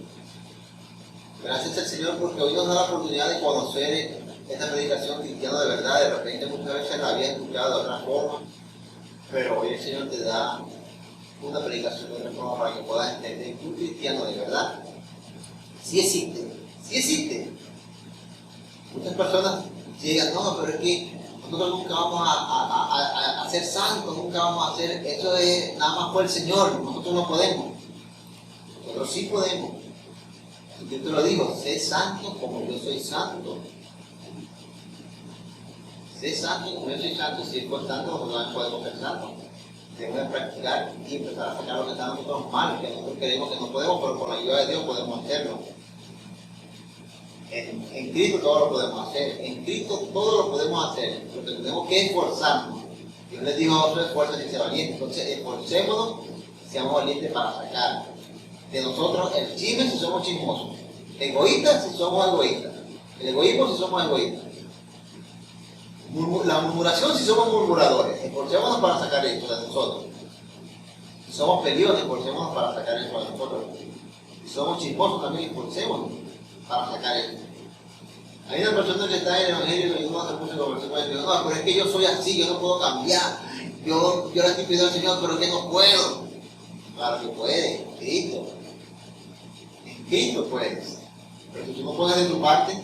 Gracias al Señor porque hoy nos da la oportunidad de conocer esta predicación cristiana de verdad. De repente muchas veces la había escuchado de otra forma, pero hoy el Señor te da una predicación de otra forma para que puedas entender que un cristiano de verdad sí existe. Muchas personas llegan, no, pero es que nosotros nunca vamos a ser santos, nunca vamos a hacer, eso es nada más por el Señor, nosotros no podemos. Nosotros sí podemos. Yo te lo digo, sé santo como yo soy santo. Sé santo como yo soy santo, si es por santo, nosotros no podemos ser santos. Debemos de practicar y empezar a sacar lo que está en nosotros mal, que nosotros creemos que no podemos, pero con la ayuda de Dios podemos hacerlo. En Cristo todo lo podemos hacer, en Cristo todo lo podemos hacer, lo que tenemos que esforzarnos. Dios les dijo a otros esfuerzos y sea valiente, entonces esforcémonos, seamos valientes para sacar de nosotros el chisme si somos chismosos, egoístas si somos egoístas, el egoísmo si somos egoístas, la murmuración si somos murmuradores, esforcémonos para sacar esto de nosotros. Si somos peleones, esforcémonos para sacar esto de nosotros. Si somos chismosos también, esforcémonos para sacar esto. Hay una persona que está en el Evangelio y uno se puso en conversación con él y dijo, no, pero es que yo soy así, yo no puedo cambiar. Yo le estoy pidiendo al Señor, pero que no puedo. Claro que puedes, en Cristo. En Cristo puedes. Pero si tú no pones de tu parte,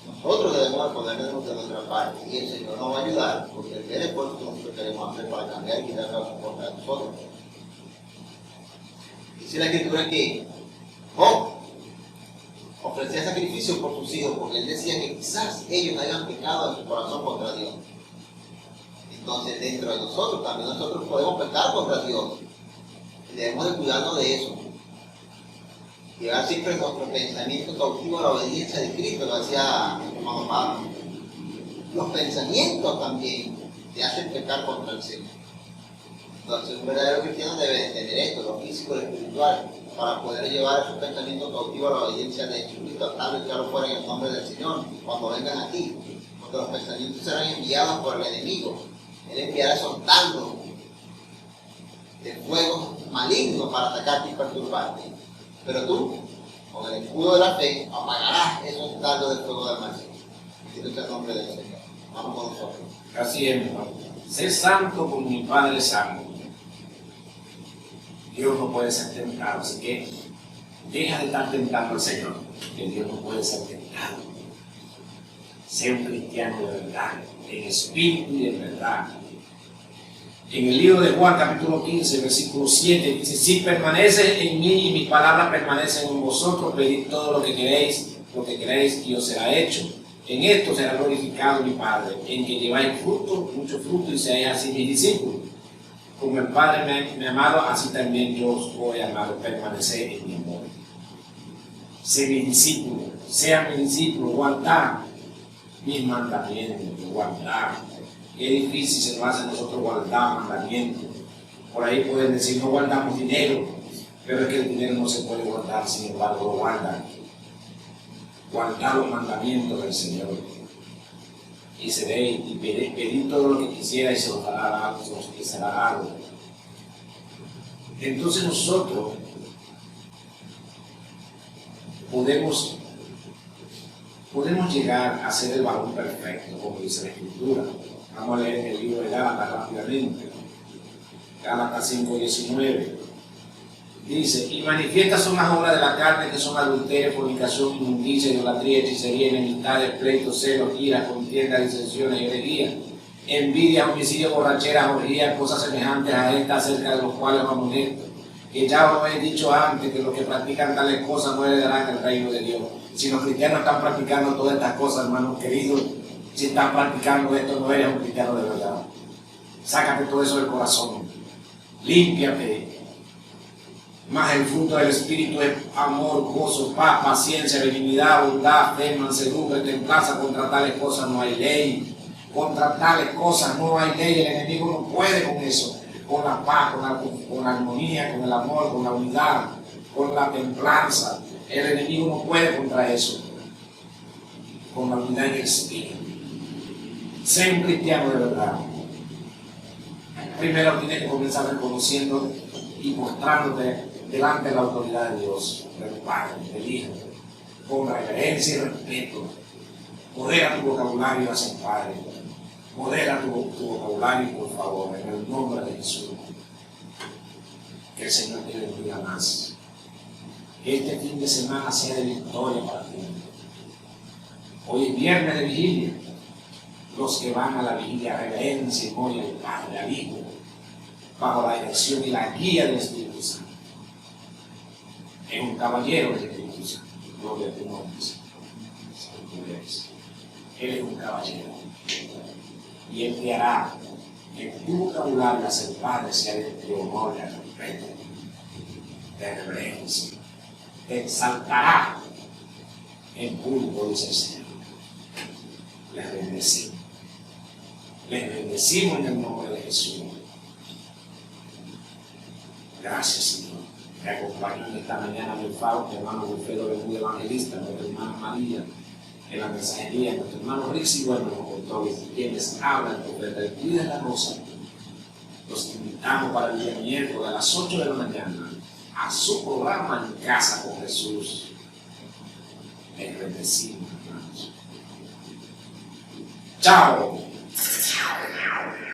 nosotros debemos poner de nuestra parte. Y el Señor nos va a ayudar, porque Él es el esfuerzo que nosotros queremos hacer para cambiar y quitar la contra de nosotros. Dice la Escritura que Job ofrecía sacrificio por sus hijos, porque él decía que quizás ellos hayan pecado en su corazón contra Dios. Entonces, dentro de nosotros también nosotros podemos pecar contra Dios. Y debemos de cuidarnos de eso. Llevar siempre nuestro pensamiento cautivo a la obediencia de Cristo, lo decía el hermano Pablo. Los pensamientos también te hacen pecar contra el Señor. Entonces, un verdadero cristiano debe entender esto, lo físico y lo espiritual, para poder llevar esos pensamientos cautivos a la obediencia de Jesucristo, tal y echarlo fuera en el nombre del Señor, cuando vengan a ti. Porque los pensamientos serán enviados por el enemigo. Él enviará esos dardos de fuego maligno para atacarte y perturbarte. Pero tú, con el escudo de la fe, apagarás esos dardos de fuego del mal. Bendito sea el nombre del Señor. Vamos con nosotros. Así es, hermano. Sé santo como mi Padre es santo. Dios no puede ser tentado, así que deja de estar tentando al Señor, que Dios no puede ser tentado. Sé un cristiano de verdad, en espíritu y en verdad. En el libro de Juan, capítulo 15, versículo 7, dice, si permanece en mí y mis palabras permanecen en vosotros, pedid todo lo que queréis y os será hecho. En esto será glorificado mi Padre, en que lleváis fruto, mucho fruto, y seáis así mis discípulos. Como el Padre me ha amado, así también yo os voy a amar, permanecer en mi amor. Sé mi discípulo, sea mi discípulo, guardar mis mandamientos, guardar. Qué difícil se nos hace a nosotros guardar mandamientos. Por ahí pueden decir, no guardamos dinero, pero es que el dinero no se puede guardar, sin embargo lo guardan. Guardar los mandamientos del Señor. Y seréis, y pedid todo lo que quisiera y se os dará algo, se os será dado. Entonces nosotros podemos llegar a ser el varón perfecto, como dice la Escritura. Vamos a leer en el libro de Gálatas rápidamente. Gálatas 5:19. Dice, y manifiestas son las obras de la carne, que son adulterio, fornicación, inmundicia, idolatría, hechicería, enemistades, pleitos, celos, ira, contiendas, disensiones, herejía, envidia, homicidio, borrachera, orgía, cosas semejantes a estas, acerca de los cuales vamos a esto, que ya os he dicho antes, que los que practican tales cosas no heredarán el reino de Dios. Si los cristianos están practicando todas estas cosas, hermanos queridos, si están practicando esto, no eres un cristiano de verdad. Sácate todo eso del corazón, límpiate. Mas el fruto del Espíritu es amor, gozo, paz, paciencia, benignidad, bondad, fe, mansedumbre, templanza. Contra tales cosas no hay ley. Contra tales cosas no hay ley. El enemigo no puede con eso. Con la paz, con la armonía, con el amor, con la unidad, con la templanza. El enemigo no puede contra eso. Con la unidad en el Espíritu. Sé un cristiano de verdad. Primero tienes que comenzar reconociendo y mostrándote delante de la autoridad de Dios, del Padre, del Hijo, con reverencia y respeto. Modera tu vocabulario hacia el Padre. Modera tu vocabulario, por favor, en el nombre de Jesús. Que el Señor te bendiga más. Que este fin de semana sea de victoria para ti. Hoy es viernes de vigilia. Los que van a la vigilia, reverencia y gloria al Padre, al Hijo, bajo la dirección y la guía del Espíritu Santo. Es un caballero del Espíritu Santo. Gloria a tu nombre, Señor. Él es un caballero. Y Él te hará que tu vocabulario hacia el Padre sea de honor, de respeto, de reverencia. Te exaltará en público, dice el Señor. Les bendecimos. Les bendecimos en el nombre de Jesús. Gracias, Señor. Me acompañó en esta mañana mi Fausto, mi hermano Wilfredo Bermúdez Evangelista, nuestra hermana María en la mensajería, nuestro hermano Rixi Bueno, con todos quienes hablan, profeta de Cuida la Rosa. Los invitamos para el día miércoles a las 8 de la mañana a su programa En Casa con Jesús. Les bendecimos, hermanos. Chao.